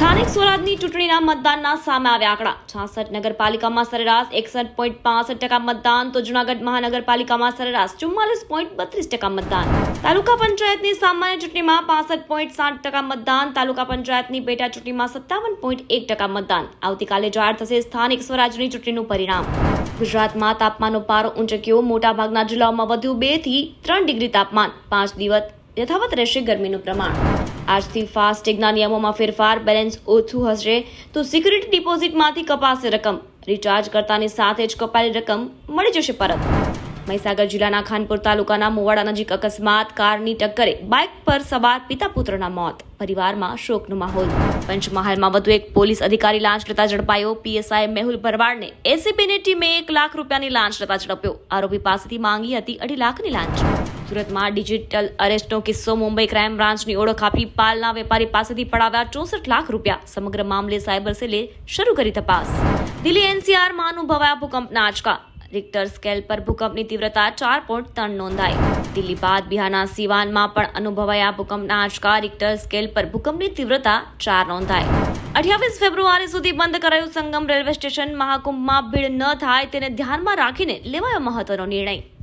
સ્થાનિક સ્વરાજની ચૂંટણીના મતદાનના સામે આવ્યા આંકડા 66 નગરપાલિકામાં સરેરાશ 61.65% મતદાન તો જૂનાગઢ મહાનગરપાલિકામાં સરેરાશ 44.32% મતદાન તાલુકા પંચાયતની સામાન્ય ચૂંટણીમાં 65.60% મતદાન તાલુકા પંચાયતની પેટા ચૂંટણીમાં 57.1% મતદાન આવતીકાલે જાહેર થશે સ્થાનિક સ્વરાજની ચૂંટણીનું પરિણામ ગુજરાતમાં તાપમાનનો પારો ઊંચક્યો મોટાભાગના જિલ્લાઓમાં વધ્યું 2 થી 3 ડિગ્રી તાપમાન 5 દિવસ યથાવત રહેશે ગરમીનું પ્રમાણ આજથી ફાસ્ટેગના નિયમોમાં ફેરફાર બેલેન્સ ઓછું હશે તો સિક્યુરિટી ડિપોઝિટમાંથી કપાશે રકમ રિચાર્જ કરતાની સાથે જ કપાયેલી રકમ મળી જશે પરત મહીસાગર જિલ્લાના ખાનપુર તાલુકાના મુવાડા નજીક અકસ્માત કારની ટક્કરે બાઇક પર સવાર પિતા પુત્રના મોત પરિવારમાં શોકનો માહોલ પંચમહાલમાં વધુ એક પોલીસ અધિકારી લાંચ લેતા ઝડપાયો પીએસઆઈ મેહુલ ભરવાડને એસીબીની ટીમે 1 લાખ રૂપિયાની લાંચ લેતા ઝડપ્યો આરોપી પાસેથી માંગી હતી 2.5 લાખની લાંચ સુરતમાં ડિજિટલ અરેસ્ટનો કિસ્સો મુંબઈ ક્રાઇમ બ્રાન્ચની ઓળખ આપી પાલના વેપારી પાસેથી પડાવ્યા 64 લાખ રૂપિયા સમગ્ર મામલે સાયબર સેલે શરૂ કરી તપાસ દિલ્હી એનસીઆરમાં અનુભવાયા ભૂકંપના આંચકા રિક્ટર સ્કેલ પર ભૂકંપની તીવ્રતા 4.3 નોંધાઈ દિલ્હી બાદ બિહારના સિવાનમાં પણ અનુભવાયા ભૂકંપના આંચકા રિક્ટર સ્કેલ પર ભૂકંપની તીવ્રતા 4 નોંધાઈ 28 ફેબ્રુઆરી સુધી બંધ કરાયું સંગમ રેલવે સ્ટેશન મહાકુંભમાં ભીડ ન થાય તેને ધ્યાનમાં રાખીને લેવાયો મહત્વનો નિર્ણય